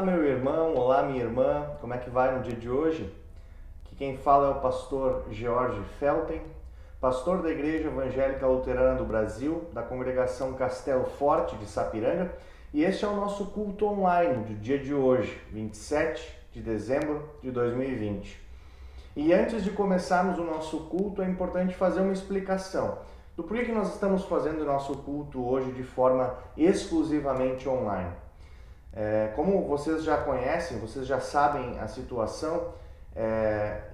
Olá, meu irmão, olá, minha irmã, como é que vai no dia de hoje? Aqui quem fala é o pastor George Felten, pastor da Igreja Evangélica Luterana do Brasil, da congregação Castelo Forte de Sapiranga, e este é o nosso culto online do dia de hoje, 27 de dezembro de 2020. E antes de começarmos o nosso culto, é importante fazer uma explicação do porquê que nós estamos fazendo o nosso culto hoje de forma exclusivamente online. Como vocês já conhecem, vocês já sabem a situação,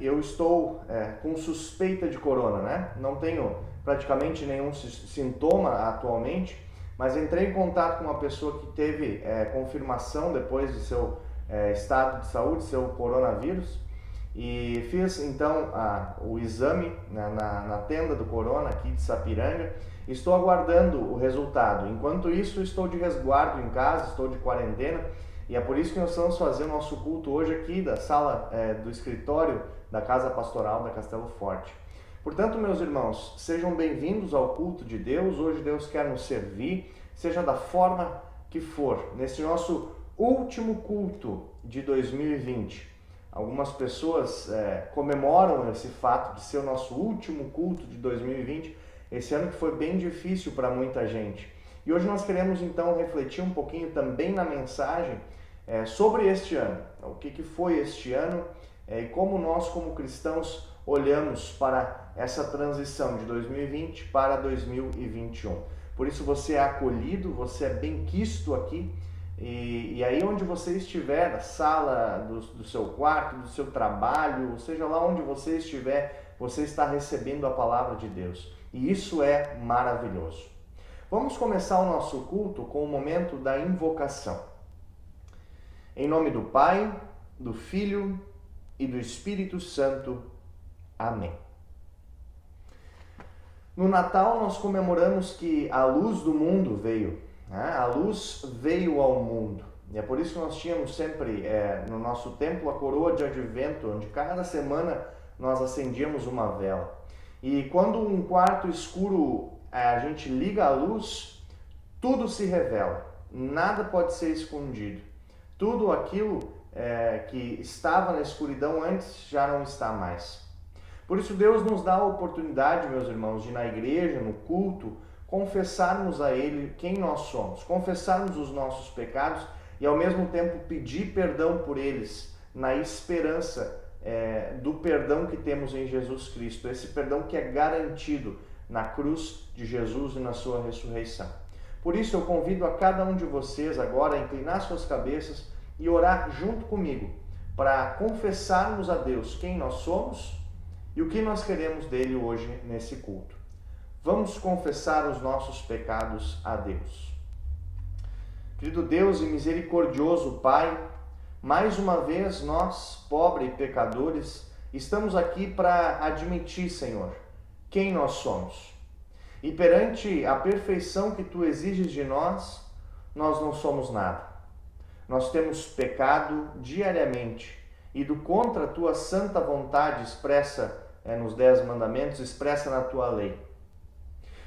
eu estou com suspeita de corona, né? Não tenho praticamente nenhum sintoma atualmente, mas entrei em contato com uma pessoa que teve confirmação depois de seu estado de saúde, seu coronavírus, e fiz então o exame na tenda do corona aqui de Sapiranga. Estou aguardando o resultado. Enquanto isso, estou de resguardo em casa, estou de quarentena, e é por isso que nós vamos fazer o nosso culto hoje aqui da sala do escritório da Casa Pastoral da Castelo Forte. Portanto, meus irmãos, sejam bem-vindos ao culto de Deus. Hoje Deus quer nos servir, seja da forma que for, nesse nosso último culto de 2020. Algumas pessoas comemoram esse fato de ser o nosso último culto de 2020, esse ano que foi bem difícil para muita gente. E hoje nós queremos então refletir um pouquinho também na mensagem sobre este ano. O que foi este ano e como nós, como cristãos, olhamos para essa transição de 2020 para 2021. Por isso você é acolhido, você é bem-quisto aqui. E aí onde você estiver, na sala do seu quarto, do seu trabalho, seja lá onde você estiver, você está recebendo a palavra de Deus. E isso é maravilhoso. Vamos começar o nosso culto com o momento da invocação. Em nome do Pai, do Filho e do Espírito Santo. Amém. No Natal nós comemoramos que a luz do mundo veio. A luz veio ao mundo. E é por isso que nós tínhamos sempre no nosso templo a coroa de advento, onde cada semana nós acendíamos uma vela. E quando um quarto escuro a gente liga a luz, tudo se revela. Nada pode ser escondido. Tudo aquilo que estava na escuridão antes já não está mais. Por isso Deus nos dá a oportunidade, meus irmãos, de na igreja, no culto, confessarmos a Ele quem nós somos, confessarmos os nossos pecados e ao mesmo tempo pedir perdão por eles, na esperança do perdão que temos em Jesus Cristo, esse perdão que é garantido na cruz de Jesus e na sua ressurreição. Por isso eu convido a cada um de vocês agora a inclinar suas cabeças e orar junto comigo, para confessarmos a Deus quem nós somos e o que nós queremos dele hoje nesse culto. Vamos confessar os nossos pecados a Deus. Querido Deus e misericordioso Pai, mais uma vez nós, pobres pecadores, estamos aqui para admitir, Senhor, quem nós somos. E perante a perfeição que Tu exiges de nós, nós não somos nada. Nós temos pecado diariamente, ido contra a Tua santa vontade expressa nos 10 mandamentos, expressa na Tua lei.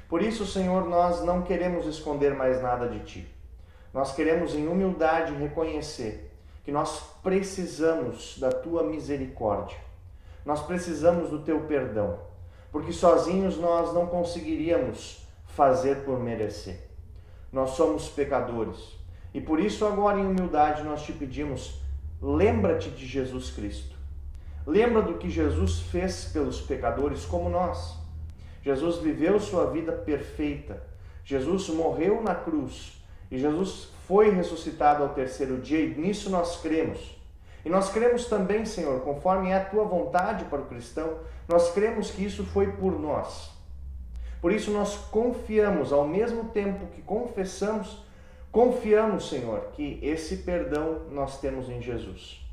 Por isso, Senhor, nós não queremos esconder mais nada de Ti. Nós queremos em humildade reconhecer que nós precisamos da Tua misericórdia. Nós precisamos do Teu perdão, porque sozinhos nós não conseguiríamos fazer por merecer. Nós somos pecadores e por isso agora em humildade nós Te pedimos, lembra-te de Jesus Cristo. Lembra do que Jesus fez pelos pecadores como nós. Jesus viveu sua vida perfeita. Jesus morreu na cruz. E Jesus foi ressuscitado ao terceiro dia. E nisso nós cremos. E nós cremos também, Senhor, conforme é a Tua vontade para o cristão, nós cremos que isso foi por nós. Por isso nós confiamos, ao mesmo tempo que confessamos, confiamos, Senhor, que esse perdão nós temos em Jesus.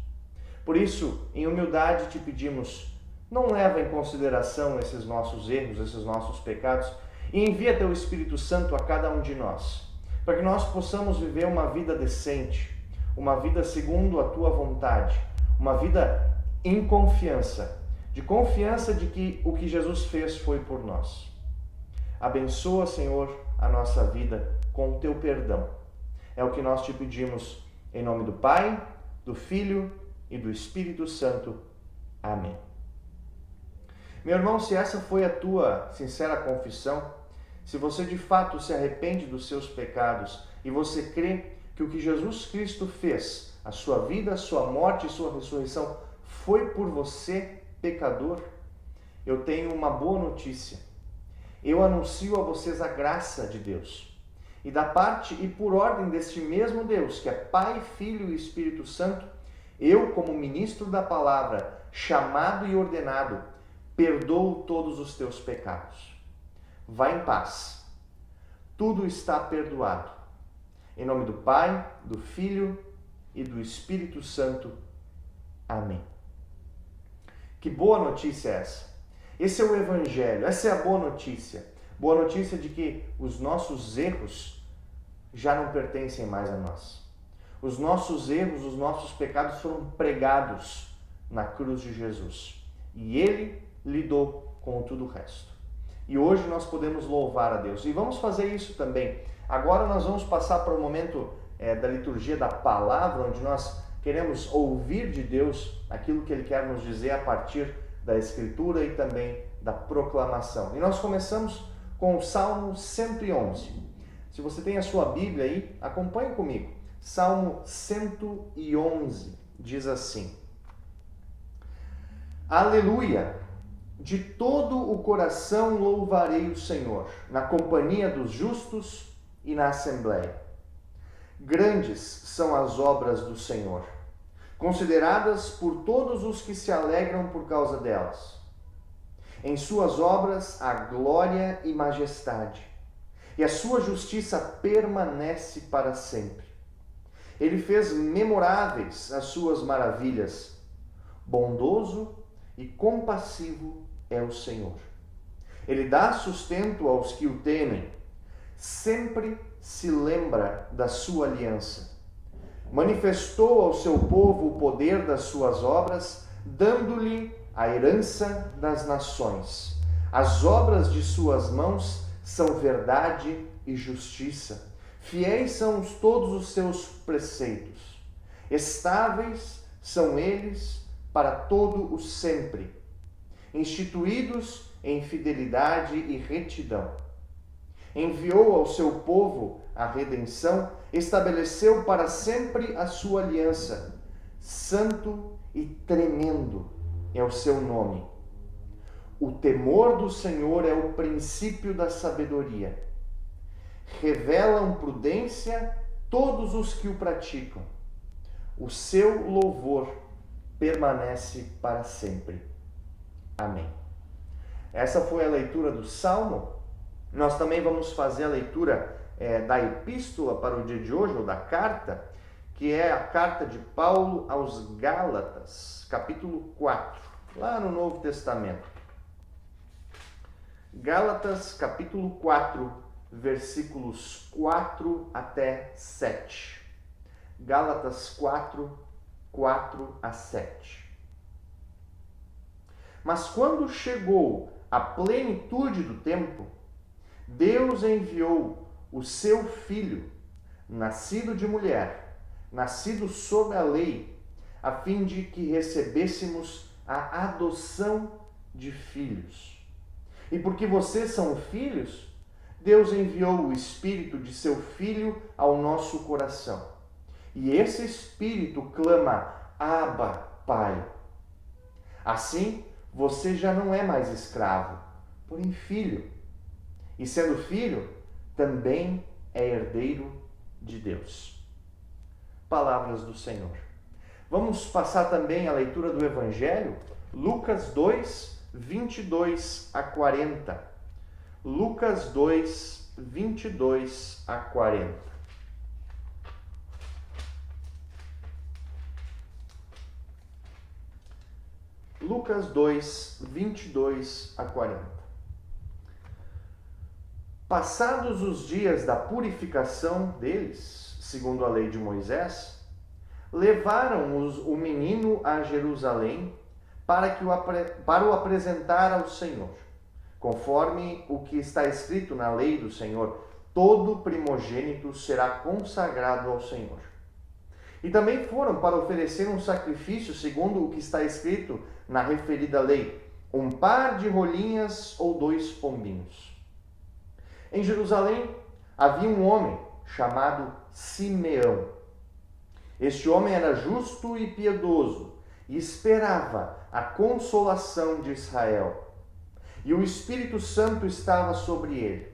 Por isso, em humildade Te pedimos, não leva em consideração esses nossos erros, esses nossos pecados, e envia Teu Espírito Santo a cada um de nós, para que nós possamos viver uma vida decente, uma vida segundo a Tua vontade, uma vida em confiança, de confiança de que o que Jesus fez foi por nós. Abençoa, Senhor, a nossa vida com o Teu perdão. É o que nós Te pedimos em nome do Pai, do Filho e do Espírito Santo. Amém. Meu irmão, se essa foi a tua sincera confissão, se você de fato se arrepende dos seus pecados e você crê que o que Jesus Cristo fez, a sua vida, a sua morte e sua ressurreição, foi por você, pecador, eu tenho uma boa notícia. Eu anuncio a vocês a graça de Deus. E da parte e por ordem deste mesmo Deus, que é Pai, Filho e Espírito Santo, eu, como ministro da palavra, chamado e ordenado, perdoo todos os teus pecados. Vá em paz. Tudo está perdoado. Em nome do Pai, do Filho e do Espírito Santo. Amém. Que boa notícia é essa? Esse é o Evangelho, essa é a boa notícia. Boa notícia de que os nossos erros já não pertencem mais a nós. Os nossos erros, os nossos pecados foram pregados na cruz de Jesus. E Ele lidou com tudo o resto. E hoje nós podemos louvar a Deus. E vamos fazer isso também. Agora nós vamos passar para o momento da liturgia da palavra, onde nós queremos ouvir de Deus aquilo que Ele quer nos dizer a partir da Escritura e também da proclamação. E nós começamos com o Salmo 111. Se você tem a sua Bíblia aí, acompanhe comigo. Salmo 111 diz assim: Aleluia! De todo o coração louvarei o Senhor, na companhia dos justos e na assembleia. Grandes são as obras do Senhor, consideradas por todos os que se alegram por causa delas. Em suas obras há glória e majestade, e a sua justiça permanece para sempre. Ele fez memoráveis as suas maravilhas. Bondoso e compassivo é o Senhor. Ele dá sustento aos que o temem. Sempre se lembra da sua aliança. Manifestou ao seu povo o poder das suas obras, dando-lhe a herança das nações. As obras de suas mãos são verdade e justiça. Fiéis são todos os seus preceitos. Estáveis são eles para todo o sempre, instituídos em fidelidade e retidão. Enviou ao seu povo a redenção, estabeleceu para sempre a sua aliança. Santo e tremendo é o seu nome. O temor do Senhor é o princípio da sabedoria. Revelam prudência todos os que o praticam. O seu louvor permanece para sempre. Amém. Essa foi a leitura do Salmo. Nós também vamos fazer a leitura da epístola para o dia de hoje, ou da carta, que é a carta de Paulo aos Gálatas, capítulo 4, lá no Novo Testamento. Gálatas, capítulo 4, versículos 4 até 7. Gálatas 4, 4 a 7. Mas quando chegou a plenitude do tempo, Deus enviou o seu Filho, nascido de mulher, nascido sob a lei, a fim de que recebêssemos a adoção de filhos. E porque vocês são filhos, Deus enviou o Espírito de seu Filho ao nosso coração. E esse Espírito clama: Abba, Pai. Assim, você já não é mais escravo, porém filho. E sendo filho, também é herdeiro de Deus. Palavras do Senhor. Vamos passar também a leitura do Evangelho, Lucas 2, 22 a 40. Lucas 2, 22 a 40. Lucas 2, 22 a 40. Passados os dias da purificação deles, segundo a lei de Moisés, levaram o menino a Jerusalém para o apresentar ao Senhor. Conforme o que está escrito na lei do Senhor, todo primogênito será consagrado ao Senhor. E também foram para oferecer um sacrifício segundo o que está escrito na referida lei, um par de rolinhas ou 2 pombinhos. Em Jerusalém havia um homem chamado Simeão. Este homem era justo e piedoso e esperava a consolação de Israel. E o Espírito Santo estava sobre ele.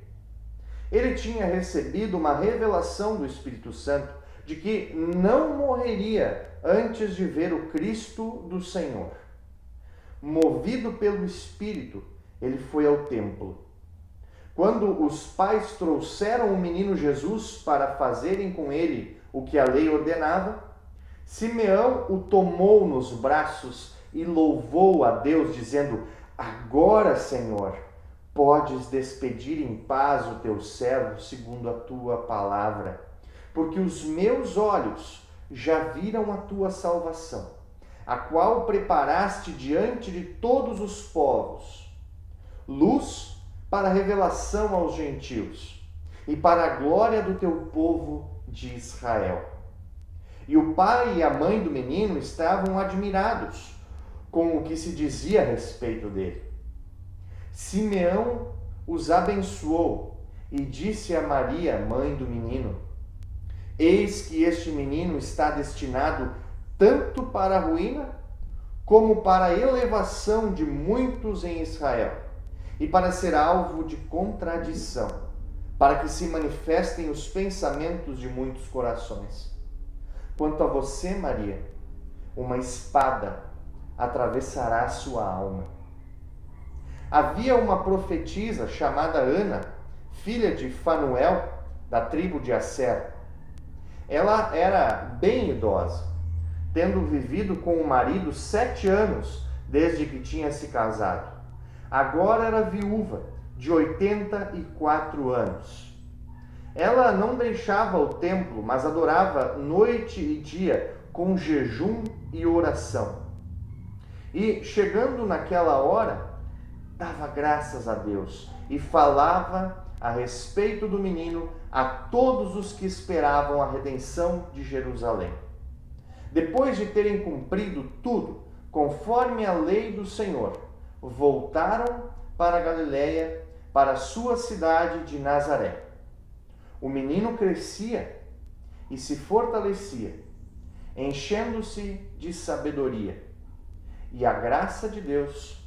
Ele tinha recebido uma revelação do Espírito Santo de que não morreria antes de ver o Cristo do Senhor. Movido pelo Espírito, ele foi ao templo. Quando os pais trouxeram o menino Jesus para fazerem com ele o que a lei ordenava, Simeão o tomou nos braços e louvou a Deus, dizendo: Agora, Senhor, podes despedir em paz o teu servo segundo a tua palavra, porque os meus olhos já viram a tua salvação, a qual preparaste diante de todos os povos, luz para a revelação aos gentios e para a glória do teu povo de Israel. E o pai e a mãe do menino estavam admirados com o que se dizia a respeito dele. Simeão os abençoou e disse a Maria, mãe do menino: Eis que este menino está destinado tanto para a ruína como para a elevação de muitos em Israel, e para ser alvo de contradição, para que se manifestem os pensamentos de muitos corações. Quanto a você, Maria, uma espada atravessará a sua alma. Havia uma profetisa chamada Ana, filha de Fanuel, da tribo de Asser. Ela era bem idosa, tendo vivido com o marido 7 anos desde que tinha se casado. Agora era viúva, de 84 anos. Ela não deixava o templo, mas adorava noite e dia, com jejum e oração. E, chegando naquela hora, dava graças a Deus e falava a respeito do menino a todos os que esperavam a redenção de Jerusalém. Depois de terem cumprido tudo, conforme a lei do Senhor, voltaram para a Galiléia, para a sua cidade de Nazaré. O menino crescia e se fortalecia, enchendo-se de sabedoria, e a graça de Deus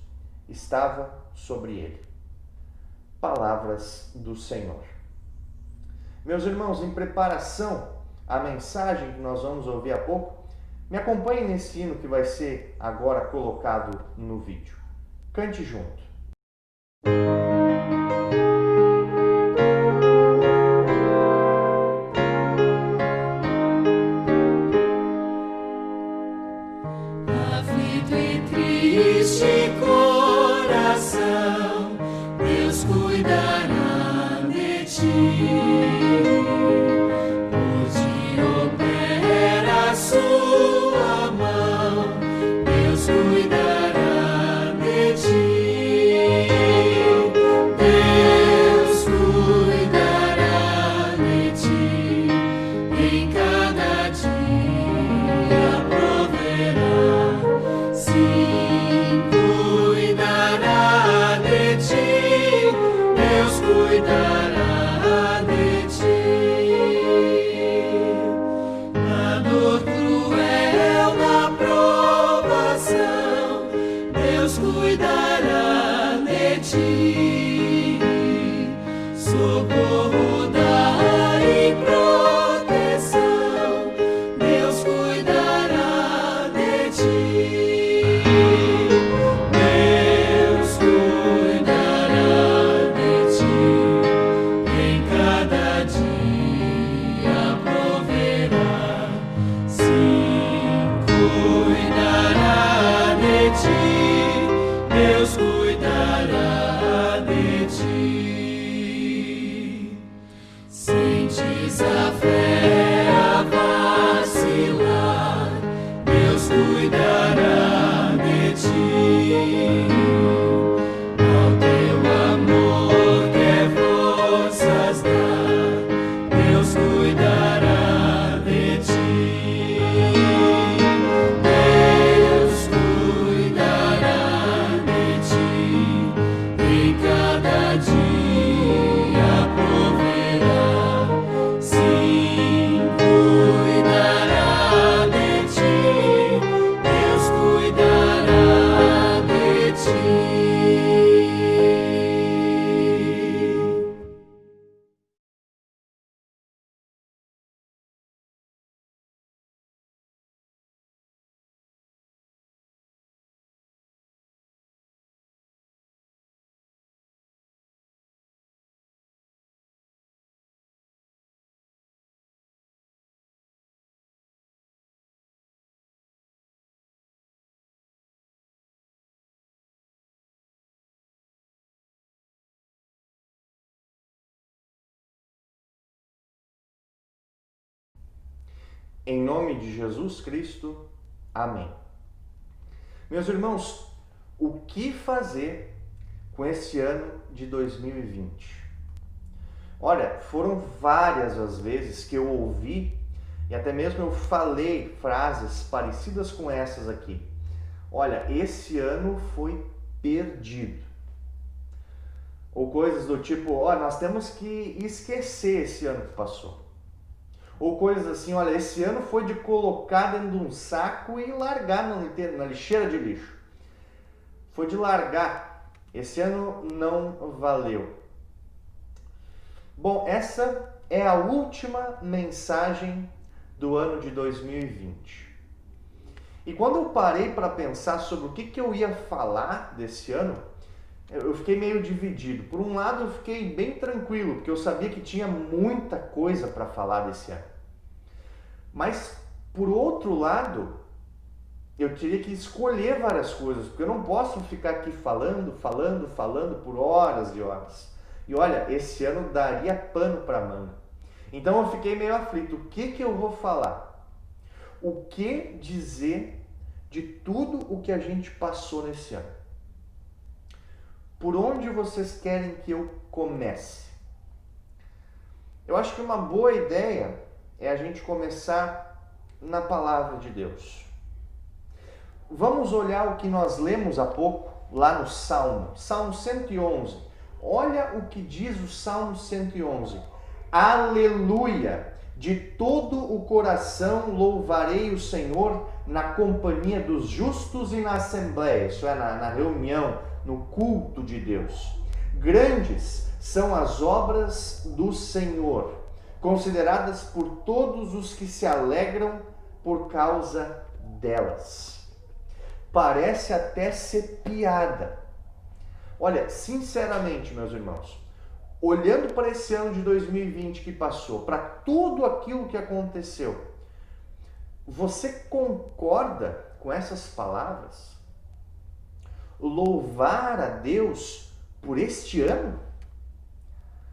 estava sobre ele. Palavras do Senhor. Meus irmãos, em preparação à mensagem que nós vamos ouvir há pouco, me acompanhe nesse hino que vai ser agora colocado no vídeo. Cante junto. Aflito e triste coração, Deus cuidará de ti. Hoje opera a sua mão, Deus cuidará de ti. Deus cuidará de ti, em cada dia proverá. Sim, cuidará de ti, Deus cuidará de ti. Na dor cruel, na provação, Deus cuidará de ti. Socorro dá e proteção, Deus cuidará de ti. Deus cuidará de ti, em cada dia proverá. Sim, cuidará de ti, Deus cuidará Em nome de Jesus Cristo, amém. Meus irmãos, o que fazer com esse ano de 2020? Olha, foram várias as vezes que eu ouvi e até mesmo eu falei frases parecidas com essas aqui. Olha, esse ano foi perdido. Ou coisas do tipo, nós temos que esquecer esse ano que passou. Ou coisas assim, olha, esse ano foi de colocar dentro de um saco e largar na lixeira de lixo. Foi de largar. Esse ano não valeu. Bom, essa é a última mensagem do ano de 2020. E quando eu parei para pensar sobre o que eu ia falar desse ano, eu fiquei meio dividido. Por um lado, eu fiquei bem tranquilo, porque eu sabia que tinha muita coisa para falar desse ano. Mas, por outro lado, eu teria que escolher várias coisas, porque eu não posso ficar aqui falando por horas e horas. E olha, esse ano daria pano para manga. Então eu fiquei meio aflito. O que eu vou falar? O que dizer de tudo o que a gente passou nesse ano? Por onde vocês querem que eu comece? Eu acho que uma boa ideia é a gente começar na palavra de Deus. Vamos olhar o que nós lemos há pouco lá no Salmo 111. Olha o que diz o Salmo 111. Aleluia! De todo o coração louvarei o Senhor na companhia dos justos e na assembleia, isso é, na reunião, no culto de Deus. Grandes são as obras do Senhor, consideradas por todos os que se alegram por causa delas. Parece até ser piada. Olha, sinceramente, meus irmãos, olhando para esse ano de 2020 que passou, para tudo aquilo que aconteceu, você concorda com essas palavras? Louvar a Deus por este ano?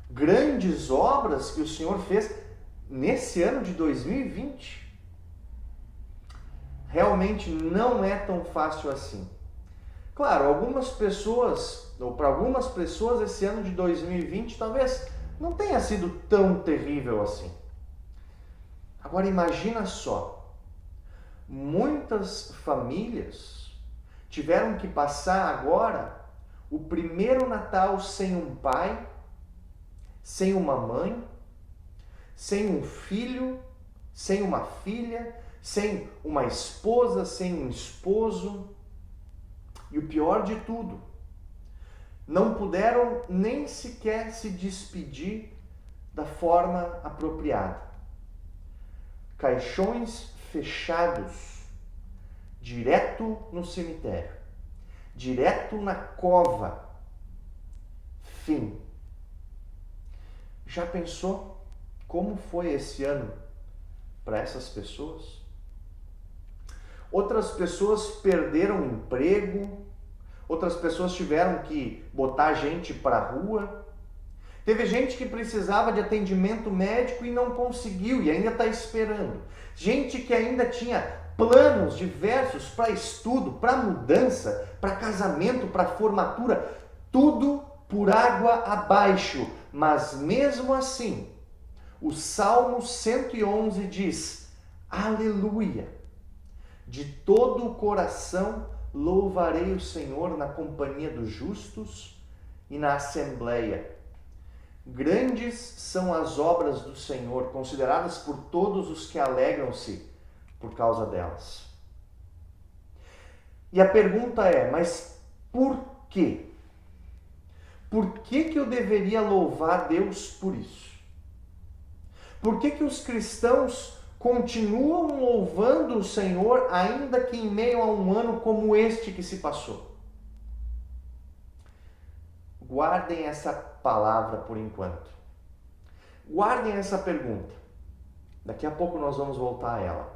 Grandes obras que o Senhor fez nesse ano de 2020? Realmente não é tão fácil assim. Claro, para algumas pessoas esse ano de 2020 talvez não tenha sido tão terrível assim. Agora imagina só, muitas famílias tiveram que passar agora o primeiro Natal sem um pai, sem uma mãe, sem um filho, sem uma filha, sem uma esposa, sem um esposo. E o pior de tudo, não puderam nem sequer se despedir da forma apropriada. Caixões fechados, direto no cemitério, direto na cova. Fim. Já pensou como foi esse ano para essas pessoas? Outras pessoas perderam emprego, outras pessoas tiveram que botar gente para a rua. Teve gente que precisava de atendimento médico e não conseguiu e ainda está esperando. Gente que ainda tinha planos diversos para estudo, para mudança, para casamento, para formatura, tudo por água abaixo. Mas mesmo assim, o Salmo 111 diz: aleluia! De todo o coração louvarei o Senhor na companhia dos justos e na assembleia. Grandes são as obras do Senhor, consideradas por todos os que alegram-se por causa delas. E a pergunta é, mas por quê? Por que eu deveria louvar Deus por isso? Por que os cristãos continuam louvando o Senhor, ainda que em meio a um ano como este que se passou? Guardem essa palavra por enquanto. Guardem essa pergunta. Daqui a pouco nós vamos voltar a ela.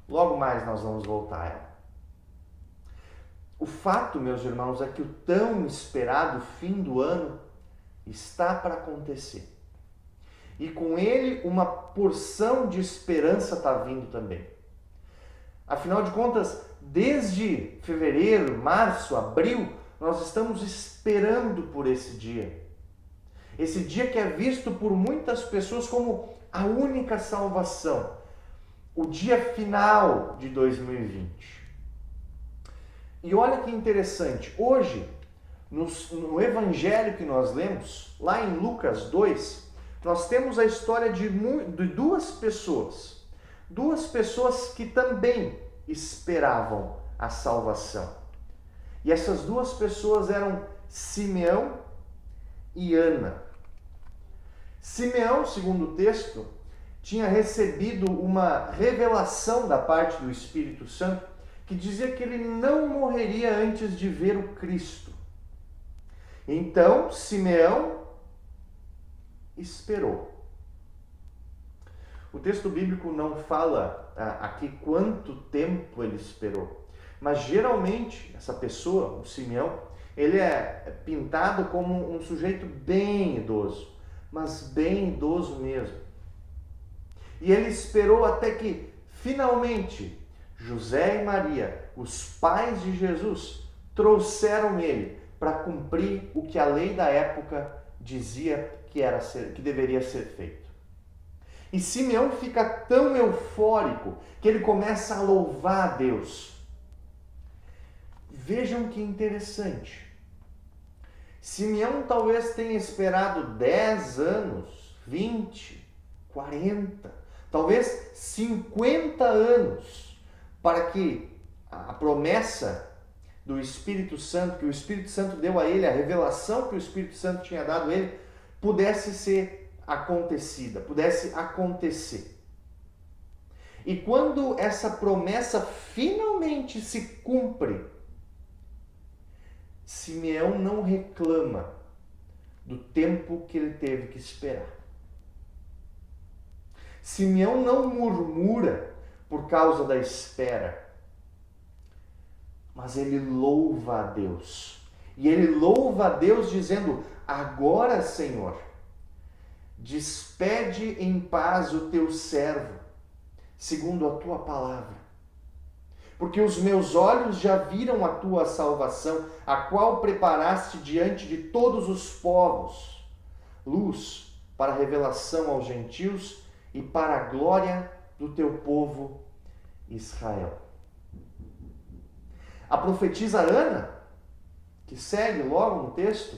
Logo mais nós vamos voltar a ela. O fato, meus irmãos, é que o tão esperado fim do ano está para acontecer. e com ele uma porção de esperança está vindo também. Afinal de contas, desde fevereiro, março, abril, nós estamos esperando por esse dia. Esse dia que é visto por muitas pessoas como a única salvação. O dia final de 2020. E olha que interessante, hoje, no evangelho que nós lemos, lá em Lucas 2, nós temos a história de duas pessoas que também esperavam a salvação. E essas duas pessoas eram Simeão e Ana. Simeão, segundo o texto, tinha recebido uma revelação da parte do Espírito Santo que dizia que ele não morreria antes de ver o Cristo. Então, Simeão esperou. O texto bíblico não fala aqui quanto tempo ele esperou, mas geralmente essa pessoa, o Simeão, ele é pintado como um sujeito bem idoso, mas bem idoso mesmo. E ele esperou até que, finalmente, José e Maria, os pais de Jesus, trouxeram ele para cumprir o que a lei da época dizia que deveria ser feito. E Simeão fica tão eufórico que ele começa a louvar a Deus. Vejam que interessante. Simeão talvez tenha esperado 10 anos, 20, 40, talvez 50 anos para que a promessa do Espírito Santo, que o Espírito Santo deu a ele, a revelação que o Espírito Santo tinha dado a ele, pudesse ser acontecida, pudesse acontecer. E quando essa promessa finalmente se cumpre, Simeão não reclama do tempo que ele teve que esperar. Simeão não murmura por causa da espera, mas ele louva a Deus. E ele louva a Deus dizendo: agora, Senhor, despede em paz o teu servo, segundo a tua palavra. Porque os meus olhos já viram a tua salvação, a qual preparaste diante de todos os povos, luz para a revelação aos gentios e para a glória do teu povo Israel. A profetisa Ana, que segue logo no texto,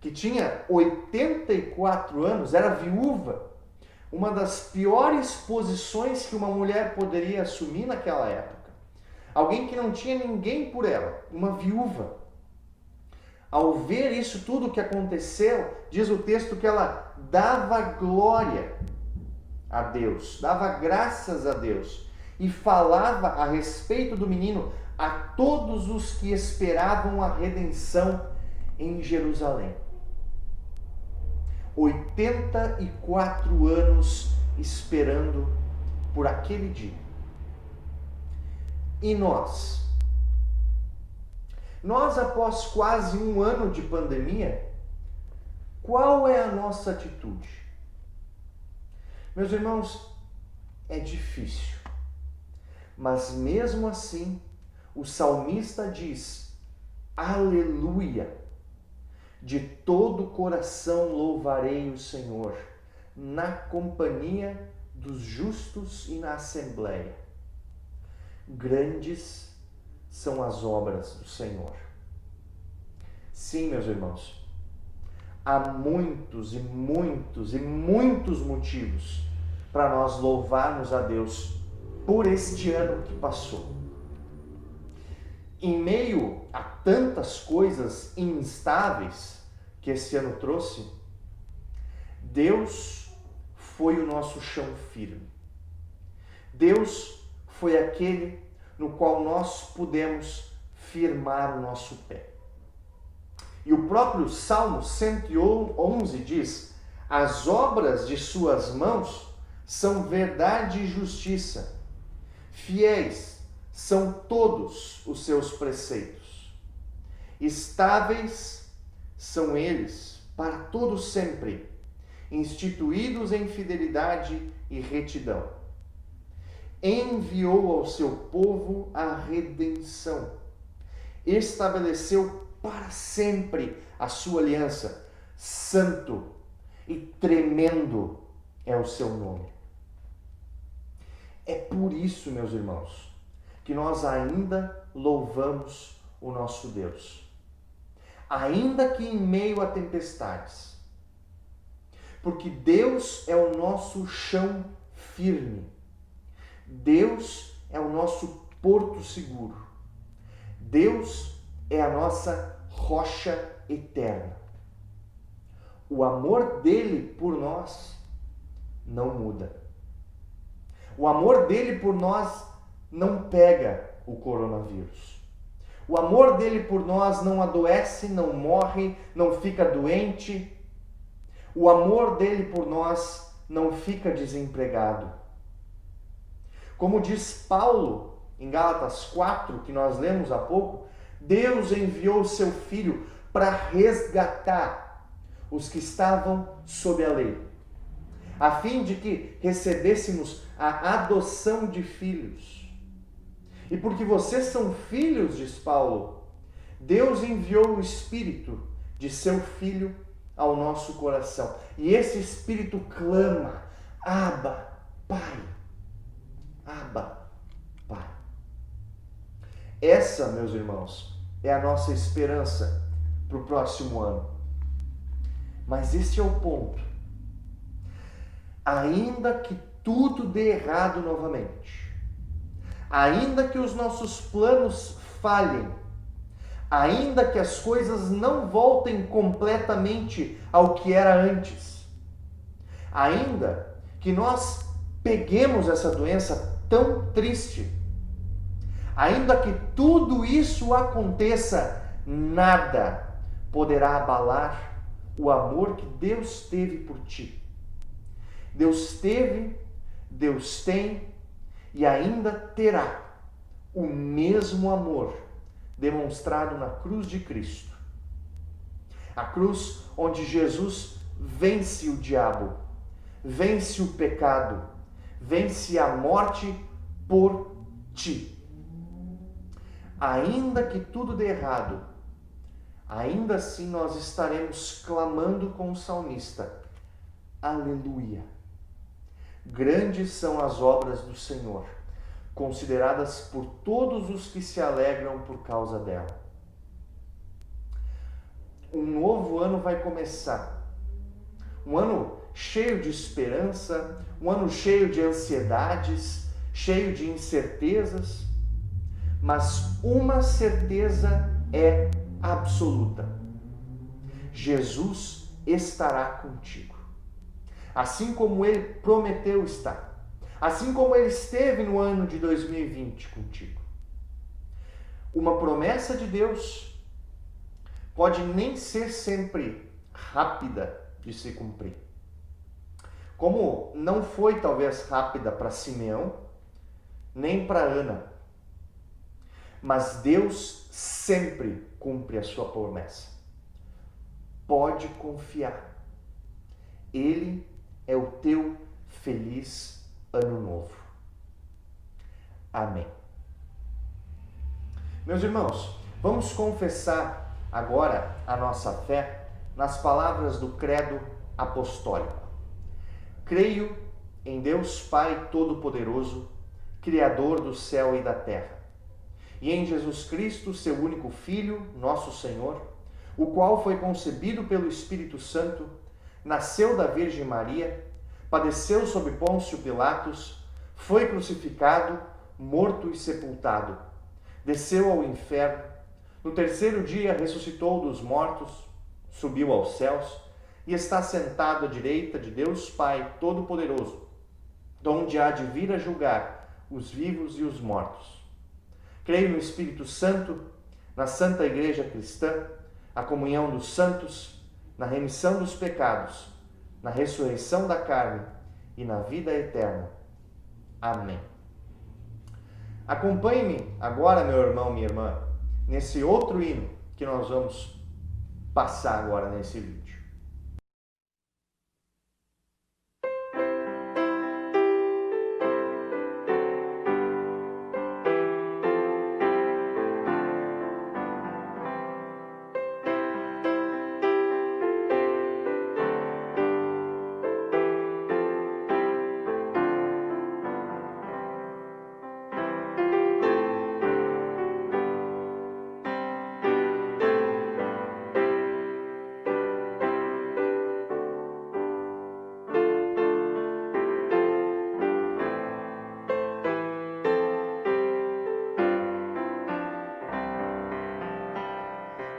que tinha 84 anos, era viúva, uma das piores posições que uma mulher poderia assumir naquela época. Alguém que não tinha ninguém por ela, uma viúva. Ao ver isso tudo que aconteceu, diz o texto que ela dava glória a Deus, dava graças a Deus e falava a respeito do menino a todos os que esperavam a redenção em Jerusalém. 84 anos esperando por aquele dia. E nós, após quase um ano de pandemia, qual é a nossa atitude? Meus irmãos, é difícil, mas mesmo assim, o salmista diz: aleluia, de todo o coração louvarei o Senhor, na companhia dos justos e na assembleia. Grandes são as obras do Senhor. Sim, meus irmãos, há muitos e muitos e muitos motivos para nós louvarmos a Deus por este ano que passou. Em meio a tantas coisas instáveis que esse ano trouxe, Deus foi o nosso chão firme. Deus foi aquele no qual nós pudemos firmar o nosso pé. E o próprio Salmo 111 diz: as obras de suas mãos são verdade e justiça. Fiéis são todos os seus preceitos. Estáveis são eles para todo sempre, instituídos em fidelidade e retidão. Enviou ao seu povo a redenção. Estabeleceu para sempre a sua aliança. Santo e tremendo é o seu nome. É por isso, meus irmãos, que nós ainda louvamos o nosso Deus. Ainda que em meio a tempestades. Porque Deus é o nosso chão firme. Deus é o nosso porto seguro. Deus é a nossa rocha eterna. O amor dele por nós não muda. O amor dele por nós não pega o coronavírus. O amor dele por nós não adoece, não morre, não fica doente. O amor dele por nós não fica desempregado. Como diz Paulo em Gálatas 4, que nós lemos há pouco, Deus enviou o seu Filho para resgatar os que estavam sob a lei, a fim de que recebêssemos a adoção de filhos. E porque vocês são filhos, diz Paulo, Deus enviou o Espírito de seu Filho ao nosso coração. E esse Espírito clama, Abba, Pai. Abba, Pai. Essa, meus irmãos, é a nossa esperança para o próximo ano. Mas este é o ponto. Ainda que tudo dê errado novamente, ainda que os nossos planos falhem, ainda que as coisas não voltem completamente ao que era antes, ainda que nós peguemos essa doença tão triste, ainda que tudo isso aconteça, nada poderá abalar o amor que Deus teve por ti. Deus teve, Deus tem e ainda terá o mesmo amor demonstrado na cruz de Cristo. A cruz onde Jesus vence o diabo, vence o pecado, vence a morte por ti. Ainda que tudo dê errado, ainda assim nós estaremos clamando com o salmista: Aleluia! Grandes são as obras do Senhor, consideradas por todos os que se alegram por causa dela. Um novo ano vai começar. Um ano cheio de esperança, um ano cheio de ansiedades, cheio de incertezas, mas uma certeza é absoluta: Jesus estará contigo. Assim como ele prometeu estar. Assim como ele esteve no ano de 2020 contigo. Uma promessa de Deus pode nem ser sempre rápida de se cumprir. Como não foi talvez rápida para Simeão, nem para Ana. Mas Deus sempre cumpre a sua promessa. Pode confiar. Ele é o teu feliz ano novo. Amém. Meus irmãos, vamos confessar agora a nossa fé nas palavras do credo apostólico. Creio em Deus Pai Todo-Poderoso, Criador do céu e da terra, e em Jesus Cristo, seu único Filho, nosso Senhor, o qual foi concebido pelo Espírito Santo, nasceu da Virgem Maria, padeceu sob Pôncio Pilatos, foi crucificado, morto e sepultado, desceu ao inferno, no terceiro dia ressuscitou dos mortos, subiu aos céus e está sentado à direita de Deus Pai Todo-Poderoso, donde há de vir a julgar os vivos e os mortos. Creio no Espírito Santo, na Santa Igreja Cristã, a comunhão dos santos, na remissão dos pecados, na ressurreição da carne e na vida eterna. Amém. Acompanhe-me agora, meu irmão, minha irmã, nesse outro hino que nós vamos passar agora nesse vídeo.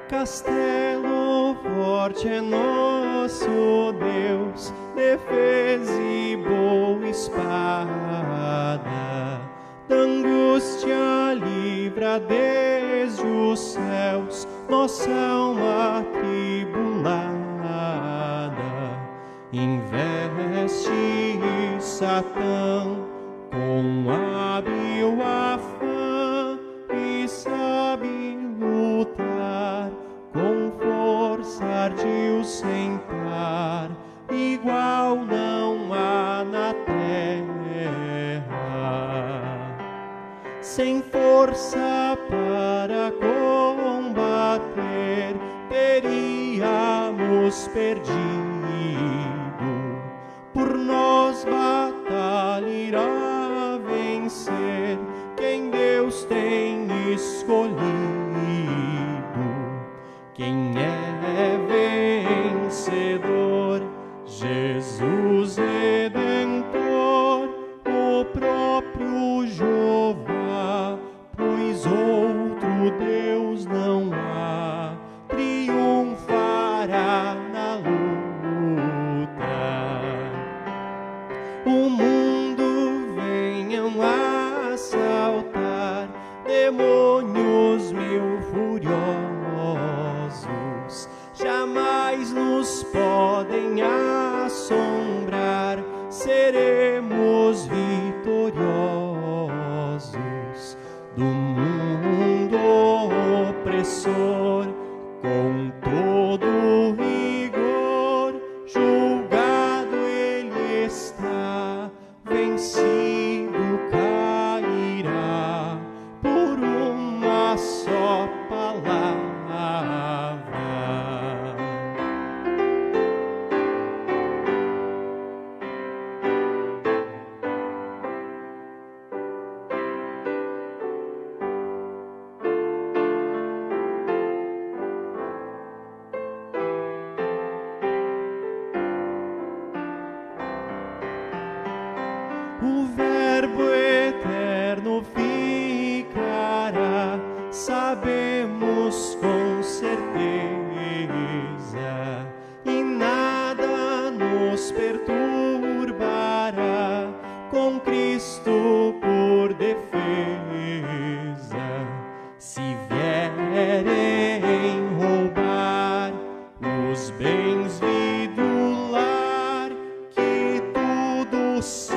Castelo forte é nosso Deus, defesa e boa espada, da angústia livra desde os céus nossa alma tribulada. Investe Satã com hábil afã e sabe lutar, com força ardil sem par, igual não há na terra. Sem força para combater, teríamos perdido. Por nós batalha irá vencer quem Deus tem escolhido. Quem é vencedor? Jesus Redentor, o próprio Jeová, pois outro Deus não há, triunfará na luta. O mundo venham assaltar, demônios mil furiosos, jamais nos podem assombrar, seremos vitoriosos do mundo opressor, com todo rigor, julgado ele está, vencido cairá por uma só palavra. O Verbo eterno ficará, sabemos com certeza, e nada nos perturbará, com Cristo por defesa. Se vierem roubar os bens do lar, que tudo se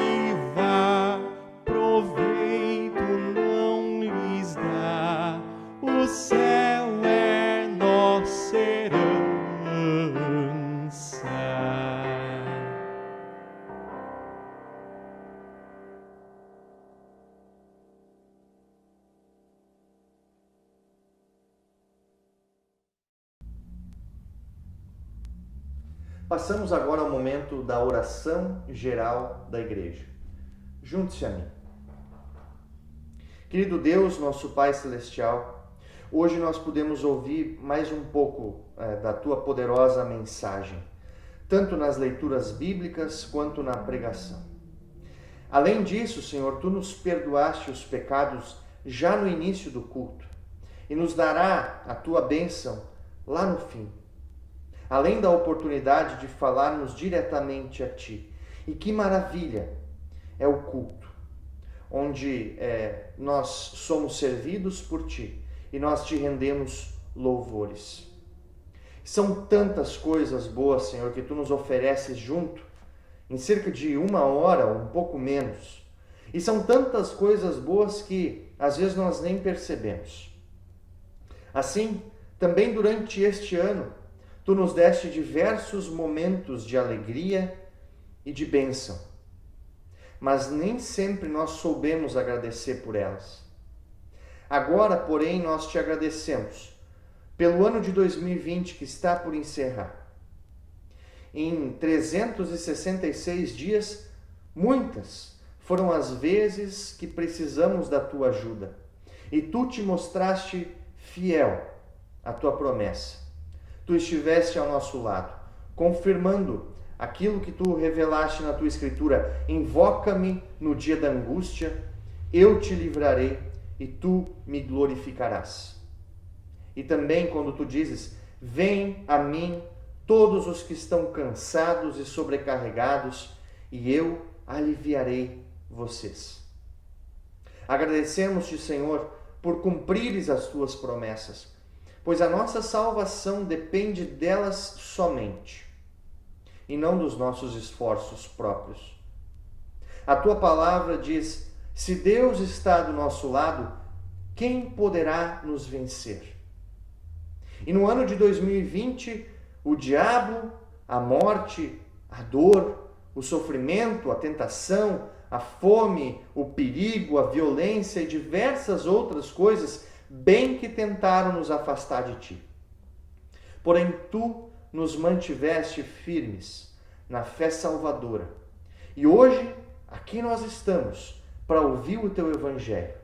proveito não lhes dá, o céu é nossa herança. Passamos agora ao momento da oração geral da igreja. Junte-se a mim. Querido Deus, nosso Pai Celestial, hoje nós podemos ouvir mais um pouco da Tua poderosa mensagem, tanto nas leituras bíblicas quanto na pregação. Além disso, Senhor, Tu nos perdoaste os pecados já no início do culto e nos dará a Tua bênção lá no fim, além da oportunidade de falarmos diretamente a Ti. E que maravilha é o culto, onde nós somos servidos por Ti e nós Te rendemos louvores. São tantas coisas boas, Senhor, que Tu nos ofereces junto, em cerca de 1 hora, ou um pouco menos. E são tantas coisas boas que às vezes nós nem percebemos. Assim, também durante este ano, Tu nos deste diversos momentos de alegria e de bênção, mas nem sempre nós soubemos agradecer por elas. Agora, porém, nós Te agradecemos pelo ano de 2020 que está por encerrar. Em 366 dias, muitas foram as vezes que precisamos da Tua ajuda, e Tu Te mostraste fiel à Tua promessa. Tu estiveste ao nosso lado, confirmando aquilo que Tu revelaste na Tua Escritura: invoca-me no dia da angústia, eu te livrarei e Tu me glorificarás. E também quando tu dizes: vem a mim todos os que estão cansados e sobrecarregados, e eu aliviarei vocês. Agradecemos-te, Senhor, por cumprires as tuas promessas, pois a nossa salvação depende delas somente, e não dos nossos esforços próprios. A tua palavra diz: se Deus está do nosso lado, quem poderá nos vencer? E no ano de 2020, o diabo, a morte, a dor, o sofrimento, a tentação, a fome, o perigo, a violência e diversas outras coisas bem que tentaram nos afastar de ti. Porém, tu nos mantiveste firmes na fé salvadora. E hoje, aqui nós estamos para ouvir o teu evangelho,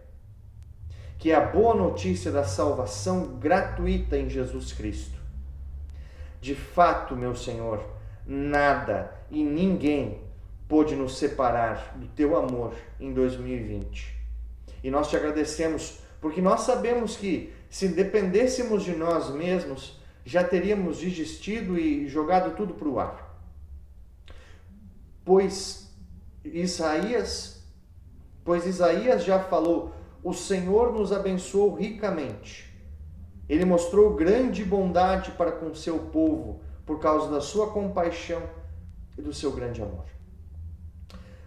que é a boa notícia da salvação gratuita em Jesus Cristo. De fato, meu Senhor, nada e ninguém pôde nos separar do teu amor em 2020. E nós te agradecemos porque nós sabemos que, se dependêssemos de nós mesmos, já teríamos desistido e jogado tudo para o ar. Pois Isaías já falou: o Senhor nos abençoou ricamente. Ele mostrou grande bondade para com seu povo por causa da sua compaixão e do seu grande amor.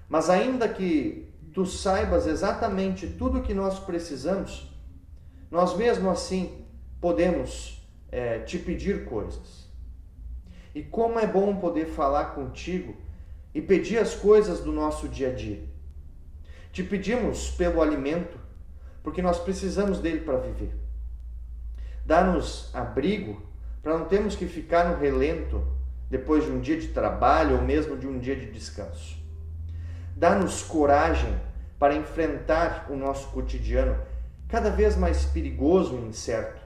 Mas ainda que tu saibas exatamente tudo o que nós precisamos, nós mesmo assim podemos te pedir coisas. E como é bom poder falar contigo e pedir as coisas do nosso dia a dia. Te pedimos pelo alimento, porque nós precisamos dele para viver. Dá-nos abrigo para não termos que ficar no relento depois de um dia de trabalho ou mesmo de um dia de descanso. Dá-nos coragem para enfrentar o nosso cotidiano cada vez mais perigoso e incerto.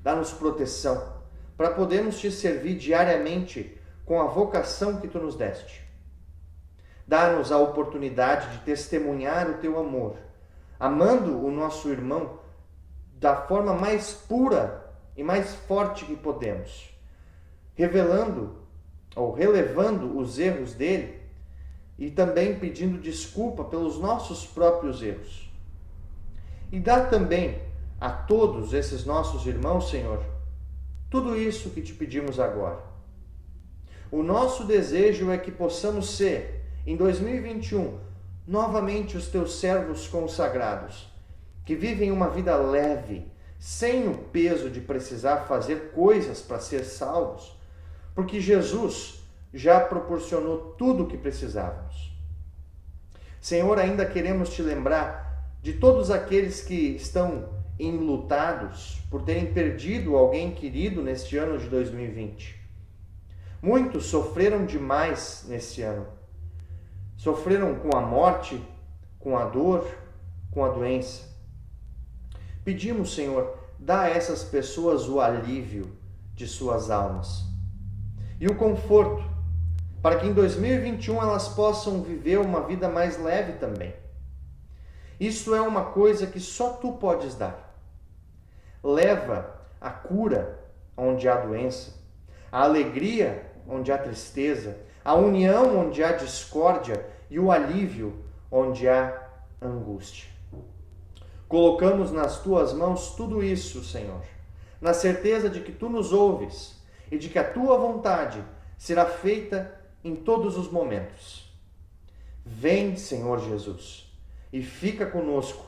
Dá-nos proteção para podermos te servir diariamente com a vocação que tu nos deste. Dá-nos a oportunidade de testemunhar o teu amor, amando o nosso irmão da forma mais pura e mais forte que podemos, revelando ou relevando os erros dele e também pedindo desculpa pelos nossos próprios erros. E dá também a todos esses nossos irmãos, Senhor, tudo isso que te pedimos agora. O nosso desejo é que possamos ser, em 2021, novamente os teus servos consagrados, que vivem uma vida leve, sem o peso de precisar fazer coisas para ser salvos, porque Jesus já proporcionou tudo o que precisávamos. Senhor, ainda queremos te lembrar de todos aqueles que estão enlutados por terem perdido alguém querido neste ano de 2020. Muitos sofreram demais nesse ano. Sofreram com a morte, com a dor, com a doença. Pedimos, Senhor, dá a essas pessoas o alívio de suas almas e o conforto, para que em 2021 elas possam viver uma vida mais leve também. Isso é uma coisa que só tu podes dar. Leva a cura onde há doença, a alegria onde há tristeza, a união onde há discórdia e o alívio onde há angústia. Colocamos nas tuas mãos tudo isso, Senhor, na certeza de que tu nos ouves e de que a tua vontade será feita em todos os momentos. Vem, Senhor Jesus, e fica conosco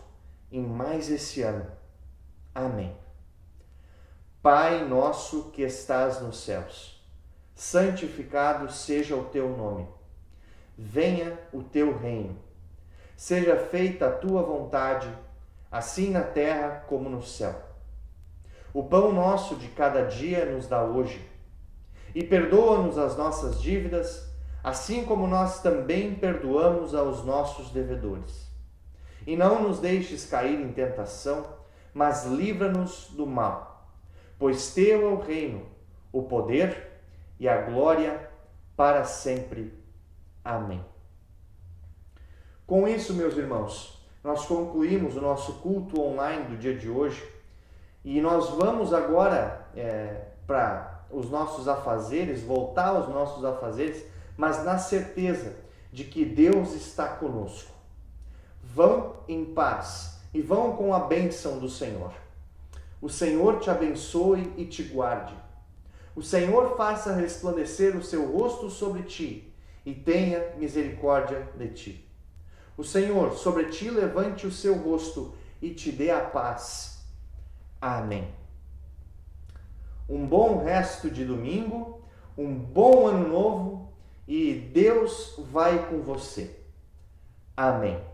em mais esse ano. Amém. Pai nosso que estás nos céus, santificado seja o teu nome. Venha o teu reino. Seja feita a tua vontade, assim na terra como no céu. O pão nosso de cada dia nos dá hoje. E perdoa-nos as nossas dívidas, assim como nós também perdoamos aos nossos devedores. E não nos deixes cair em tentação, mas livra-nos do mal. Pois teu é o reino, o poder e a glória para sempre. Amém. Com isso, meus irmãos, nós concluímos o nosso culto online do dia de hoje E nós vamos agora para os nossos afazeres, voltar aos nossos afazeres, mas na certeza de que Deus está conosco. Vão em paz e vão com a bênção do Senhor. O Senhor te abençoe e te guarde. O Senhor faça resplandecer o seu rosto sobre ti e tenha misericórdia de ti. O Senhor sobre ti levante o seu rosto e te dê a paz. Amém. Um bom resto de domingo, um bom ano novo e Deus vai com você. Amém.